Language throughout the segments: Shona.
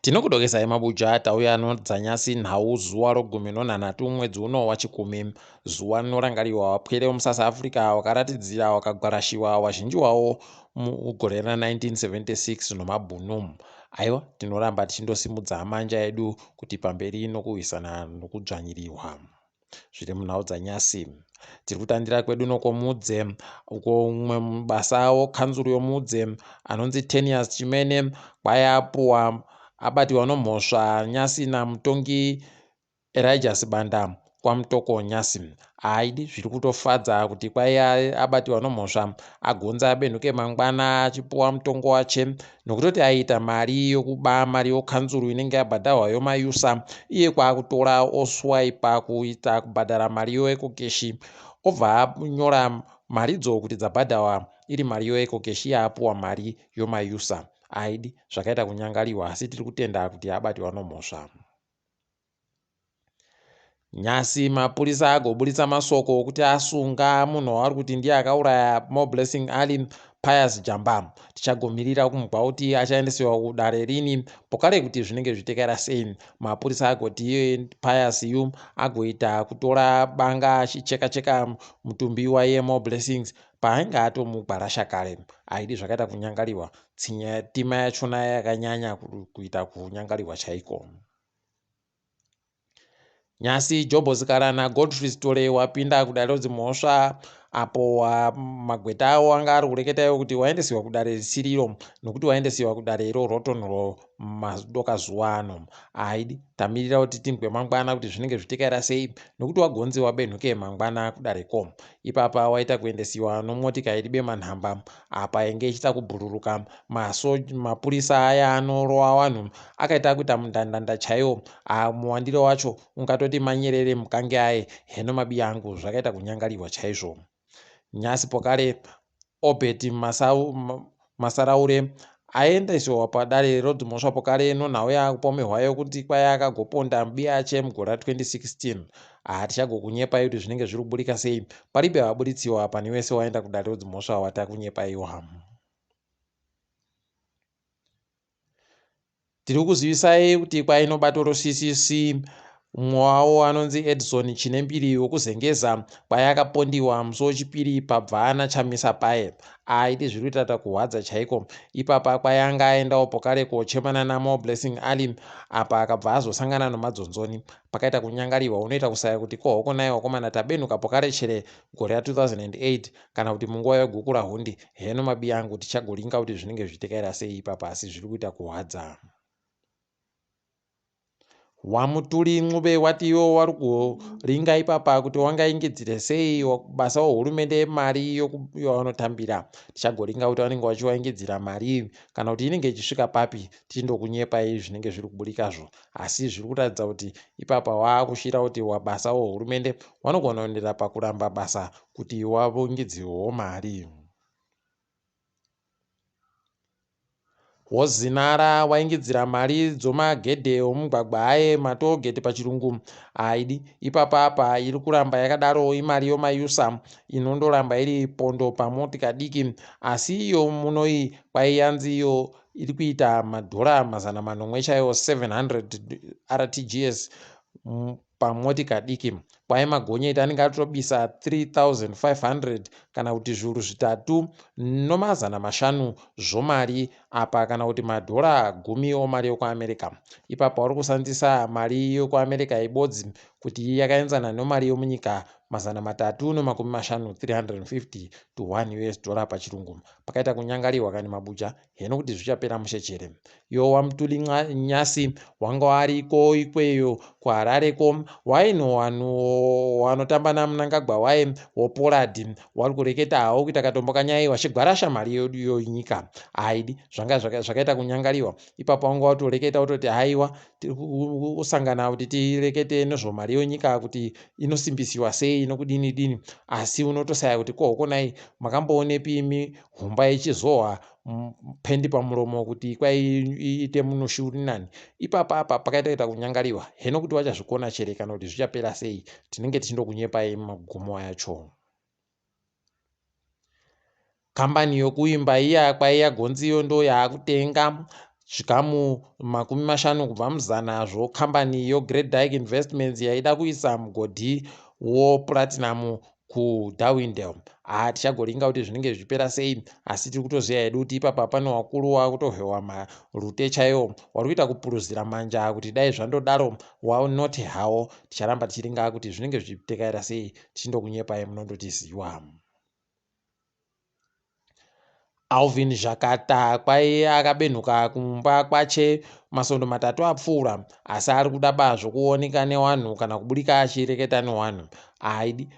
Tinokudokesai mabuja tauya dzanyasi nhau zuva rogumi nonhanhatu mwedzi uno waChikumi, zuva rinorangariwa wapwere muSouth Africa wakaratidzira wakagwarashiwa wazhinji wawo mugore ra1976 nomabhunu. Aiwa, tinoramba tichindosimudza manja edu kuti pamberi nokuhwisana nokudzvanyiriwa zviri munhau dzanyasi. Tiri kutandira kwedu nokomudze uko umwe mubasa wokanzuru yomudze anonzi Tenius Chimene kwayapuwa abatiwa nomhosva nyasi namutongi Elijah Sibanda kwamutoko nyasi. Aidi zviri kutofadza kuti kwaiya abatiwa nomhosva agonza abenhuke mangwana achipuwa mutongo wache nokutoti aita mari yokuba mari yokanzuru inenge yabhadharwa yomayusa iye kwaakutora oswaipa kuita kubhadhara mariyo ekokeshi obva anyora maridzo kuti dzabhadharwa iri mariyo ekokeshi yaapuwa mari yomayusa. Aidi zvakaita kunyangariwa asi tiri kutenda kuti abatiwa nomhosva. Nyasi mapurisa agoburitsa masoko okuti asunga munhu waari kuti ndiye akauraya blessing ali Pius Jamba. Tichagomirira kumugwa kuti achaendesiwa kudare rini pokare kuti zvinenge zvitekera sei. Mapurisa agoti iye Pius yu agoita kutora banga achicheka-cheka mutumbi waiye blessings paainge atomugwarasha kare. Aidi zvakaita kunyangariwa, tima yachona yakanyanya kuita kunyangariwa chaiko. Nyasi Jobho Zikarana Godfrey Stole wapinda kudare rodzimhosva apo magweta awo anga ari kureketa iwo kuti waendesiwa kudare risiriro nokuti waendesiwa kudare iro rotonhoro madoka zuva ano. Aidi tamirira kuti tingwe mangwana kuti zvinenge zvitekera sei nokuti wagonzi wabenhuke mangwana kudareko. Ipapa waita kuendesiwa nomotika iribema nhamba apa inge ichita kubhururuka mapurisa aya anorova vanhu akaita kuita mundandanda chaiwo. Muwandiro wacho ungatoti manyerere mukange aye heno mabi angu zvakaita kunyangariwa chaizvo. Nyasi pokare Obeti Masaraure aendeswa padare rodzimhosva pokare nonhau yakupomerwayo kuti kwaya akagoponda mubi ache mugore 2016. Tichagokunyepai kuti zvinenge zviri kuburika sei paribe waburitsiwa pani wese waenda kudare rodzimhosva watakunyepaiwa. Tiri kuzivisai kuti kwainobato roCCC umwe wawo anonzi Hedzinoyi Chinembiri wokuzengeza kwaya akapondiwa musi wechipiri pabva anachamisa paye. Aiti zviri kuita kuhwadza chaiko. Ipapa kwaya anga aendawo pokare kochemana naMoblessing Ali apa akabva azosangana nomadzonzoni. Pakaita kunyangariwa unoita kusaya kuti kohokonai wakomana tabenuka pokare chere gore ra2008 kana kuti munguva yegukura hundi. Heno mabi angu tichagolinga kuti zvinenge zvitekera sei ipapa asi zviri kuita kuhwadza. Wamuturi Mhanduwe wati iwo wari kuringa ipapa kuti wangaingidzire sei basa wehurumende mari yavanotambira. Tichagoringa kuti vanenge vachivaingidzira mari kana kuti inenge ichisvika papi tichindokunyepai zvinenge zviri kuburikazvo. Asi zviri kuratidza kuti ipapa waakushira kuti basa wehurumende wanogona kuendera pakuramba basa kuti wavongidziwewo mari. Wozinara waingidzira mari dzomagedhe omugwagwa aye matogeti pachirungu. Aidi ipapa apa iri kuramba yakadaro imari yomayusa inondoramba iri pondo pamotika diki asi iyo munoi kwaiyanzi iyo iri kuita madhora mazana manomwe chaiwo 700 RTGS pamotika diki. Kwai magonyeti anenge atobisa 3500 kana kuti zviuru zvitatu nomazana mashanu zvomari apa kana kuti madhora 10 omari yokuAmerica. Ipapa vari kushandisa mari yokuAmerica ibodzi kuti yakaenzana nomari yomunyika mazana matatu nomakumi mashanu 350 to $1 pachirungu. Pakaita kunyangariwa kani mabuja heno kuti zvichapera mushechere. Yo wamutuli nyasi wanga wariko ikweyo kuHarareko waino vanhu wanotamba naMnangagwa waye woPollard wari kureketa hawo kuita katombo kanyai wachigwarasha mari yedu nyika. Aidi zvakaita kunyangariwa. Ipapa wanga watoreketa utoti haiwa tiri kusangana kuti tirekete nezvomari yenyika kuti inosimbisiwa sei nokudini dini asi unotosaya kuti kohokonai makamboonepi imi humba ichizohwa pendi pamuromo kuti kwaiite munoshuri nani. Ipapa apa pakaita kuita kunyangariwa heno kuti wachazvikona chere kana kuti zvichapera sei tinenge tichindokunyepai magumo yacho. Kambani yokuimba iya kwaiya gonziyo ndo yaakutenga zvikamu 50 kubva muzana kambani yoGreat Dyke Investments yaida kuisa mugodhi woplatinum kuDarwindale. Tichagoringa kuti zvinenge zvipera sei, asi tiri kutoziva hedu kuti ipapa pane wakuru wakutohwewa marute chaiwo wari kuita kupuruzira manja kuti dai zvandodaro wanoti hawo ticharamba tichiringa kuti zvinenge zvichitekaira sei, tichindokunyepai munondotiziva. Alvin Zhakata kwaiye akabenhuka kumba kwache masondo 3 apfuura, asi ari kuda bazvo kuoneka newanhu kana kuburika achireketa newanhu. Aidi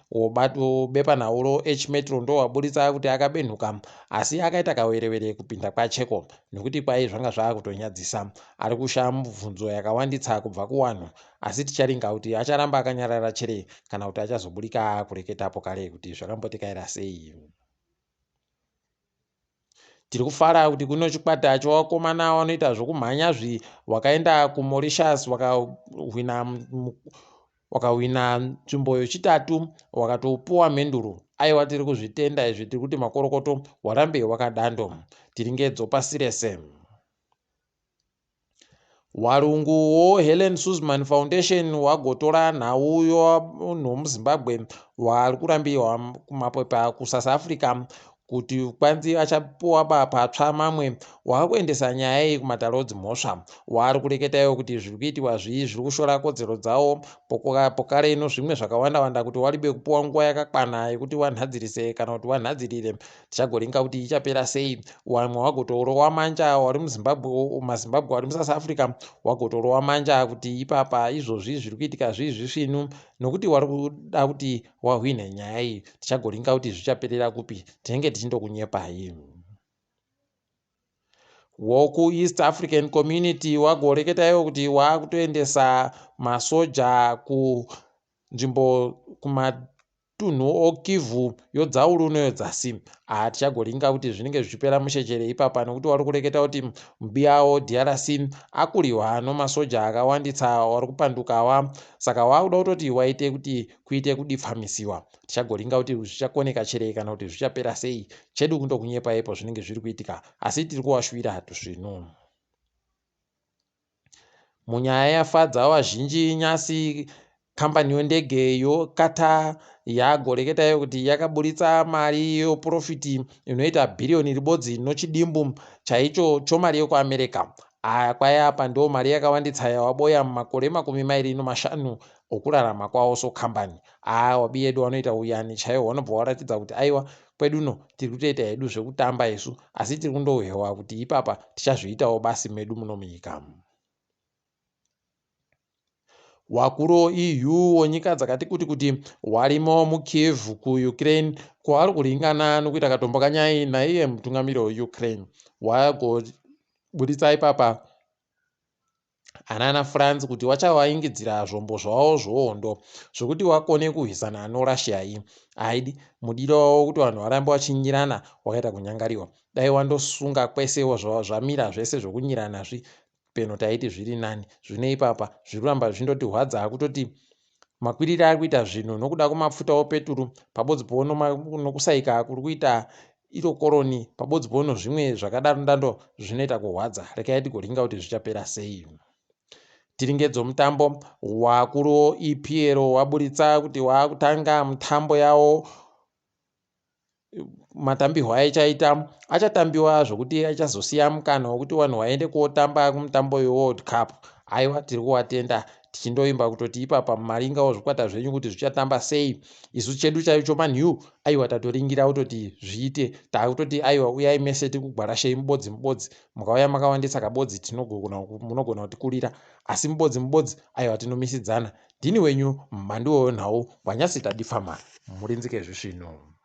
bepa nauro Metro ndo waburitsa kuti akabenhuka, asi akaita kawerewere kupinda kwacheko nekuti kwai zvanga zvakutonyadzisa. Ari kushaya mubvunzo yakawanditsa kubva kuwanhu, asi ticharinga kuti acharamba akanyarara chere kana kuti achazoburika kureketapo kare kuti zvakambotekaira sei. Tiri kufara kuti kuno chikwata chevakomana vanoita zvokumhanya wakaenda kuMauritius wakahwina nzvimbo yechitatu wakatopuwa mhenduro. Aiwa, tiri kuzvitenda izvi, tiri kuti makorokoto warambe wakadando. Tiringedzo pasirese. Warungu Helen Suzman Foundation wagotora nhau yomunhu muZimbabwe wari kurambiwa kumapepa kuSouth Africa kuti kwanzi achapuwa patsva mamwe wakuendesa nyaya iyi kumatalodzi mhosva. Wari kureketayo kuti zviri kuitwa zviri kushora kodzero dzawo pokare ino zvimwe zvakawanda kuti waribe kupuwa nguva yakakwana yekuti wanhadzirise kana kuti wanhadzirire. Tichagoringa kuti ichapera sei. Wamwe wagotorowa manja wari muZimbabwe wari muSouth Africa wagotorowa manja kuti ipapa izvozvi zviri kuitika zvisvinu nokuti wari kuda kuti wahwine nyaya iyi. Tichagoringa kuti zvichaperera kupi, tinenge tichindokunyepai. Woku East African Community wagoreketayo kuti wakutoendesa masoja kunzvimbo kumatunhu oKivu yodzauru neyodzasi. Tichagoringa kuti zvinenge zvichipera mushechere ipapa nekuti wari kureketa kuti mubiyawo DRC akuriwa nomasoja akawanditsa wari kupandukawa, saka wakuda kutoti waite kuti kuite kudipfamisiwa. Tichagoringa kuti zvichakoneka chere kana kuti zvichapera sei, chedu kundokunyepaipo zvinenge zviri kuitika, asi tiri kuwashuvira zvino. Munyaya yafadza vazhinji nyasi, kambani yondege yoKatar yagoreketayo kuti yakaburitsa mari yoprofiti inoita bhiriyoni ribodzi nochidimbu chaicho chomari yekuAmerica. Kwaya apa ndo mari yakawanditsa yawaboya mumakore 25 okurarama kwawo sokambani. Wabi yedu wanoita uyani chaiwo wanobva waratidza kuti aiwa kweduno tiri kutoita hedu zvekutamba isu, asi tiri kundohwewa kuti ipapa tichazviitawo basi medu muno munyika. Wakuru EU wonyika dzakati kuti warimo muKiev kuUkraine kwaari kuringana nokuita katombo kanyai naiye mutungamiriri weUkraine. Wagoburitsa ipapa anana France kuti wachavaingidzira zvombo zvavo zvohondo zvokuti wakone kurwisana noRussia iyi. Aidi mudiro wavo kuti vanhu varambe vachinyirana wakaita kunyangariwa. Dai wandosunga kwesewo zvamira zvese zvokunyirana peno taiti zviri nani. Zvine ipapa zviri kuramba zvindotihwadza kutoti makwirire ari kuita zvinhu nokuda kwemafuta opeturu pabodzi pono nokusaika kuri kuita iro koroni pabodzi pono zvimwe zvakadaro ndando zvinoita kuhwadza. Rekai tigoringa kuti zvichapera sei. Tiringedzo mutambo, wakuru EPL waburitsa kuti wakutanga mutambo yawo. Matambirwo aichaita achatambiwa zvokuti achazosiya mukana wekuti vanhu vaende kotamba kumutambo weWorld Cup. Aiwa, tiri kuwatenda tichindoimba kutoti ipapa mumaringawo zvikwata zvenyu kuti zvichatamba sei. Isu chedu chaicho mhanyu aiwa tatoringira kutoti zviite, takutoti aiwa uyai mese tikugwarashei mubodzi mukauya makawandisa kabodzi munogona kutikurira, asi mubodzi aiwa tinomisidzana. Ndini wenyu mhanduwe wenhau wanyasi tadifama murinzike zvisvino.